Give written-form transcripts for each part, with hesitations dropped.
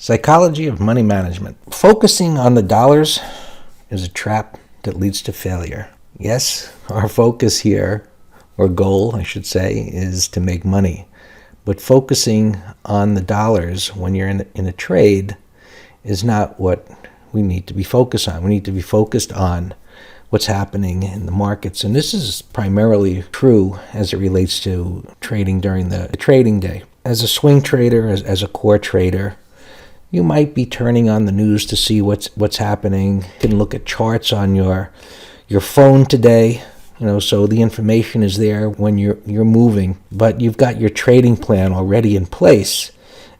Psychology of money management. Focusing on the dollars is a trap that leads to failure. Yes, our focus here, or goal, I should say, is to make money. But focusing on the dollars when you're in a trade is not what we need to be focused on. We need to be focused on what's happening in the markets. And this is primarily true as it relates to trading during the trading day. As a swing trader, as a core trader, you might be turning on the news to see what's happening. You can look at charts on your phone today, so the information is there when you're moving, but you've got your trading plan already in place.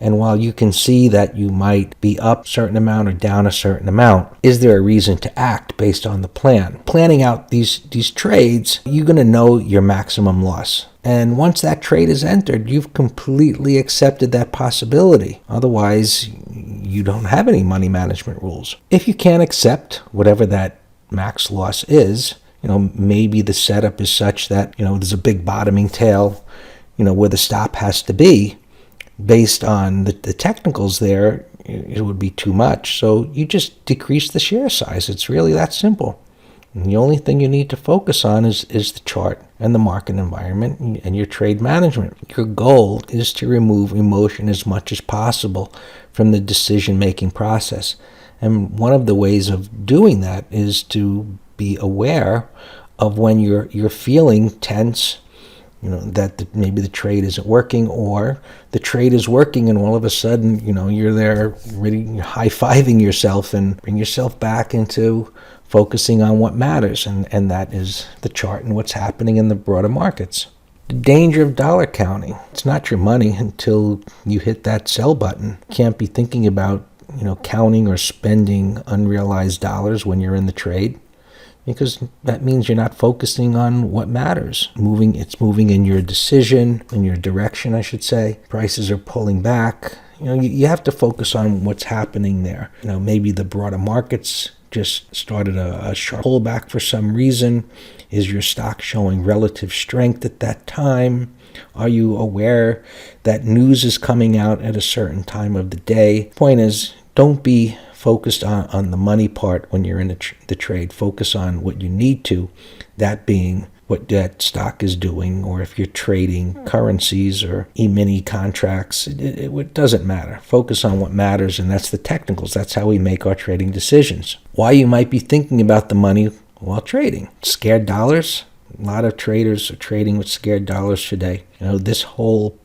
And while you can see that you might be up a certain amount or down a certain amount, is there a reason to act based on the plan? Planning out these trades, you're going to know your maximum loss. And once that trade is entered, you've completely accepted that possibility. Otherwise, you don't have any money management rules. If you can't accept whatever that max loss is, maybe the setup is such that, there's a big bottoming tail, where the stop has to be. Based on the technicals there, it would be too much. So you just decrease the share size. It's really that simple. And the only thing you need to focus on is the chart and the market environment and your trade management. Your goal is to remove emotion as much as possible from the decision-making process. And one of the ways of doing that is to be aware of when you're feeling tense, that maybe the trade isn't working, or the trade is working and all of a sudden, you're there really high-fiving yourself and bring yourself back into focusing on what matters, and that is the chart and what's happening in the broader markets. The danger of dollar counting. It's not your money until you hit that sell button. You can't be thinking about, counting or spending unrealized dollars when you're in the trade, because that means you're not focusing on what matters. It's moving in your decision, in your direction, I should say. Prices are pulling back. You have to focus on what's happening there. Maybe the broader markets just started a sharp pullback for some reason. Is your stock showing relative strength at that time? Are you aware that news is coming out at a certain time of the day? Point is, don't be focused on the money part when you're in the trade. Focus on what you need to, that being what that stock is doing, or if you're trading currencies or E-mini contracts, it doesn't matter. Focus on what matters, and that's the technicals. That's how we make our trading decisions. Why you might be thinking about the money while trading. Scared dollars? A lot of traders are trading with scared dollars today. This whole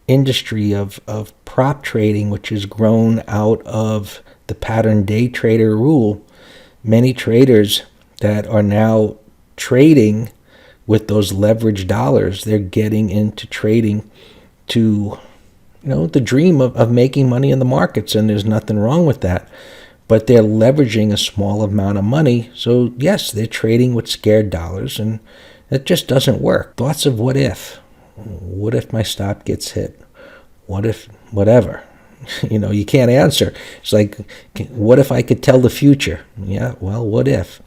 industry of prop trading, which has grown out of the pattern day trader rule, many traders that are now trading with those leveraged dollars, they're getting into trading to, the dream of making money in the markets, and there's nothing wrong with that. But they're leveraging a small amount of money. So yes, they're trading with scared dollars, and it just doesn't work. Thoughts of what if? What if my stop gets hit? What if whatever? You can't answer. It's like, what if I could tell the future? Yeah, well, what if?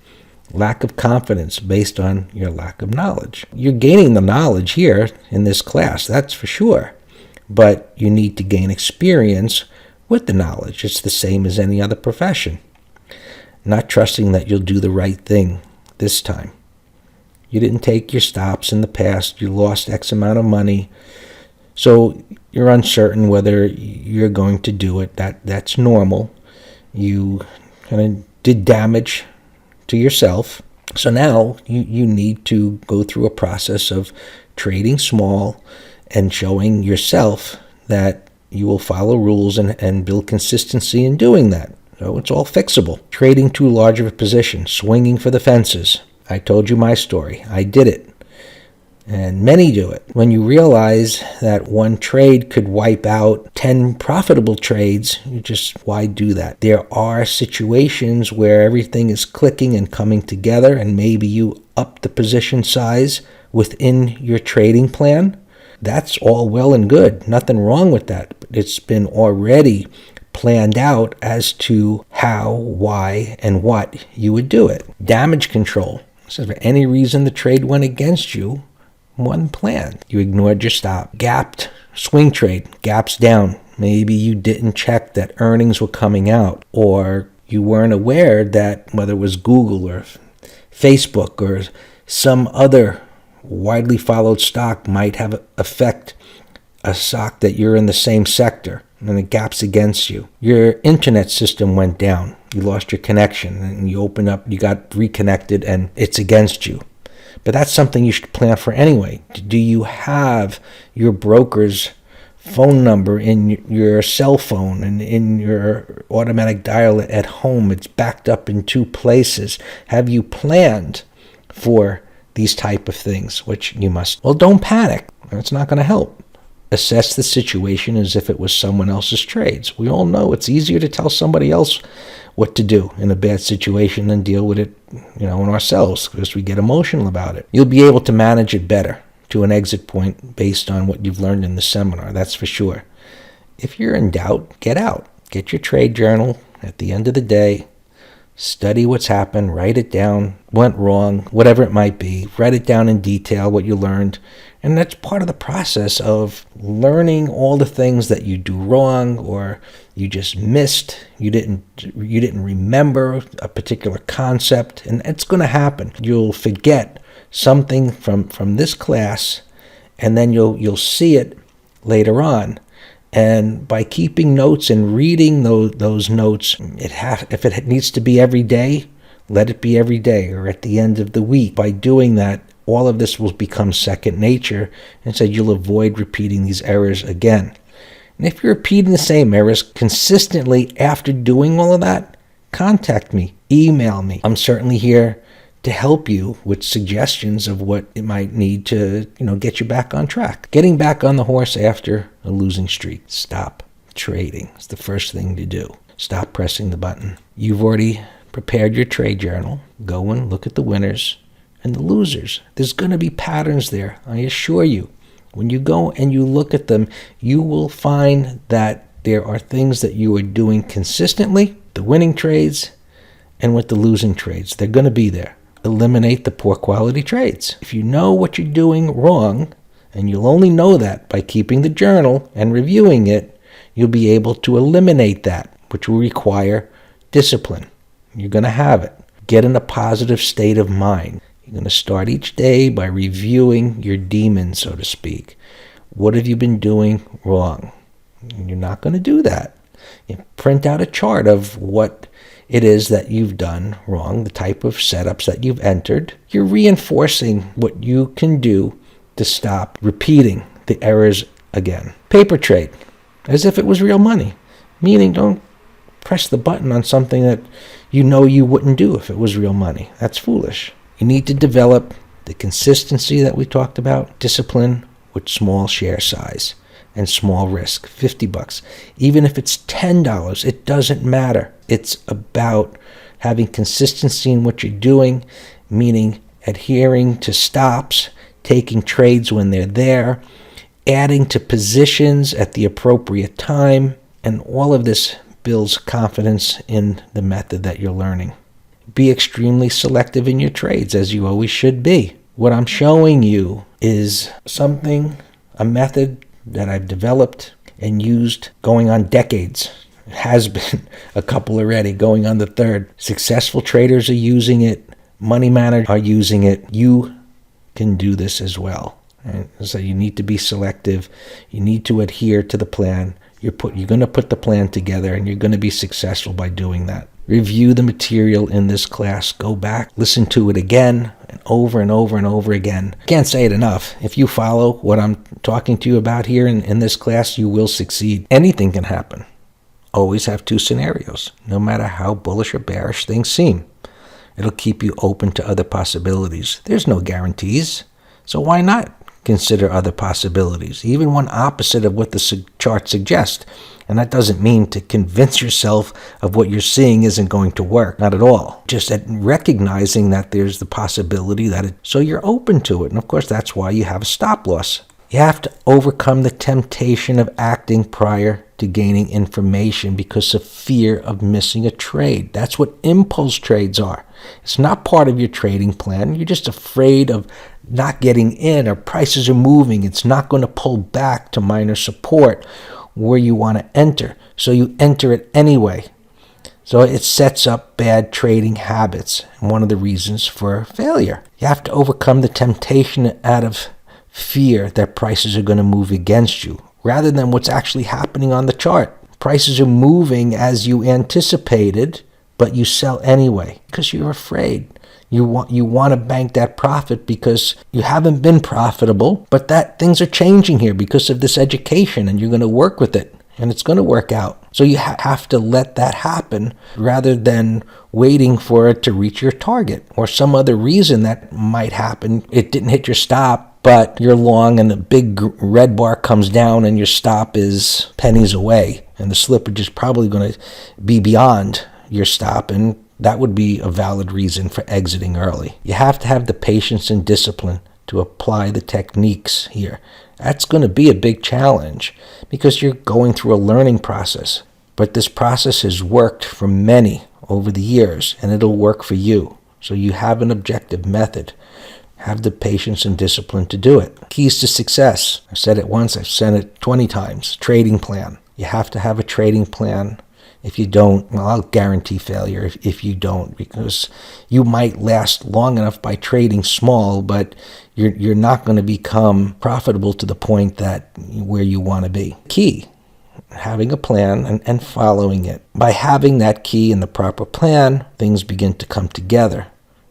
Lack of confidence based on your lack of knowledge. You're gaining the knowledge here in this class, that's for sure. But you need to gain experience with the knowledge. It's the same as any other profession. Not trusting that you'll do the right thing this time. You didn't take your stops in the past. You lost X amount of money. So you're uncertain whether you're going to do it. That's normal. You kind of did damage to yourself. So now you need to go through a process of trading small and showing yourself that you will follow rules and build consistency in doing that. So it's all fixable. Trading too large of a position, swinging for the fences. I told you my story. I did it. And many do it. When you realize that one trade could wipe out 10 profitable trades, why do that? There are situations where everything is clicking and coming together, and maybe you up the position size within your trading plan. That's all well and good. Nothing wrong with that. But it's been already planned out as to how, why, and what you would do it. Damage control. So for any reason the trade went against you, one plan. You ignored your stop. Gapped, swing trade, gaps down. Maybe you didn't check that earnings were coming out, or you weren't aware that whether it was Google or Facebook or some other widely followed stock might have affect a stock that you're in the same sector, and the gap's against you. Your internet system went down. You lost your connection, and you opened up, you got reconnected, and it's against you. But that's something you should plan for anyway. Do you have your broker's phone number in your cell phone and in your automatic dial at home? It's backed up in 2 places. Have you planned for these type of things, which you must? Well, don't panic. It's not going to help. Assess the situation as if it was someone else's trades. We all know it's easier to tell somebody else what to do in a bad situation than deal with it, in ourselves, because we get emotional about it. You'll be able to manage it better to an exit point based on what you've learned in the seminar, that's for sure. If you're in doubt, get out. Get your trade journal at the end of the day. Study what's happened, write it down, went wrong, whatever it might be. Write it down in detail, what you learned. And that's part of the process of learning all the things that you do wrong or you just missed. You didn't remember a particular concept, and it's going to happen. You'll forget something from this class, and then you'll see it later on. And by keeping notes and reading those notes, if it needs to be every day, let it be every day or at the end of the week. By doing that, all of this will become second nature, and so you'll avoid repeating these errors again. And if you're repeating the same errors consistently after doing all of that, contact me, email me. I'm certainly here to help you with suggestions of what it might need to, get you back on track. Getting back on the horse after a losing streak. Stop trading. It's the first thing to do. Stop pressing the button. You've already prepared your trade journal. Go and look at the winners and the losers. There's going to be patterns there, I assure you. When you go and you look at them, you will find that there are things that you are doing consistently, the winning trades and with the losing trades. They're going to be there. Eliminate the poor quality trades. If you know what you're doing wrong, and you'll only know that by keeping the journal and reviewing it, you'll be able to eliminate that, which will require discipline. You're going to have it. Get in a positive state of mind. You're going to start each day by reviewing your demons, so to speak. What have you been doing wrong? You're not going to do that. You print out a chart of what it is that you've done wrong, the type of setups that you've entered. You're reinforcing what you can do to stop repeating the errors again. Paper trade, as if it was real money. Meaning, don't press the button on something that you know you wouldn't do if it was real money. That's foolish. You need to develop the consistency that we talked about, discipline with small share size and small risk, $50. Even if it's $10, it doesn't matter. It's about having consistency in what you're doing, meaning adhering to stops, taking trades when they're there, adding to positions at the appropriate time, and all of this builds confidence in the method that you're learning. Be extremely selective in your trades, as you always should be. What I'm showing you is a method that I've developed and used going on decades. It has been a couple already, going on the third. Successful traders are using it. Money managers are using it. You can do this as well. And so you need to be selective. You need to adhere to the plan. You're going to put the plan together, and you're going to be successful by doing that. Review the material in this class. Go back, listen to it again, and over and over and over again. Can't say it enough. If you follow what I'm talking to you about here in this class, you will succeed. Anything can happen. Always have 2 scenarios, no matter how bullish or bearish things seem. It'll keep you open to other possibilities. There's no guarantees, so why not consider other possibilities, even one opposite of what the chart suggests? And that doesn't mean to convince yourself of what you're seeing isn't going to work. Not at all. Just at recognizing that there's the possibility so you're open to it. And of course, that's why you have a stop loss. You have to overcome the temptation of acting prior to gaining information because of fear of missing a trade. That's what impulse trades are. It's not part of your trading plan. You're just afraid of not getting in, or prices are moving. It's not going to pull back to minor support, where you want to enter. So you enter it anyway. So it sets up bad trading habits, and one of the reasons for failure. You have to overcome the temptation out of fear that prices are going to move against you, rather than what's actually happening on the chart. Prices are moving as you anticipated, but you sell anyway because you're afraid. You want to bank that profit because you haven't been profitable, but that things are changing here because of this education, and you're going to work with it, and it's going to work out. So you have to let that happen rather than waiting for it to reach your target or some other reason that might happen. It didn't hit your stop, but you're long and the big red bar comes down and your stop is pennies away, and the slippage is probably going to be beyond your stop, and that would be a valid reason for exiting early. You have to have the patience and discipline to apply the techniques here. That's going to be a big challenge because you're going through a learning process. But this process has worked for many over the years, and it'll work for you. So you have an objective method. Have the patience and discipline to do it. Keys to success. I've said it once, I've said it 20 times. Trading plan. You have to have a trading plan. If you don't, well, I'll guarantee failure if you don't, because you might last long enough by trading small, but you're not going to become profitable to the point that where you want to be. Key, having a plan and following it. By having that key and the proper plan, things begin to come together.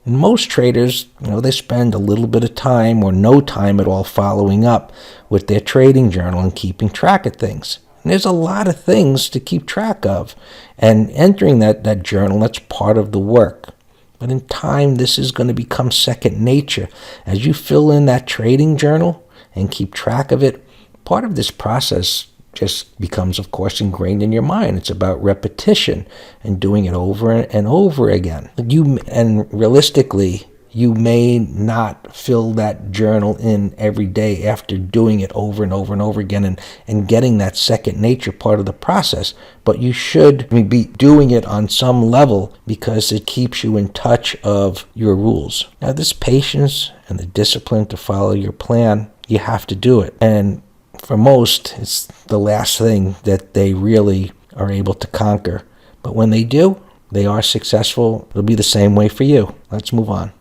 And most traders, they spend a little bit of time or no time at all following up with their trading journal and keeping track of things. And there's a lot of things to keep track of. And entering that journal, that's part of the work. But in time, this is going to become second nature. As you fill in that trading journal and keep track of it, part of this process just becomes, of course, ingrained in your mind. It's about repetition and doing it over and over again. And realistically, you may not fill that journal in every day after doing it over and over and over again and getting that second nature part of the process, but you should be doing it on some level because it keeps you in touch of your rules. Now, this patience and the discipline to follow your plan, you have to do it. And for most, it's the last thing that they really are able to conquer. But when they do, they are successful. It'll be the same way for you. Let's move on.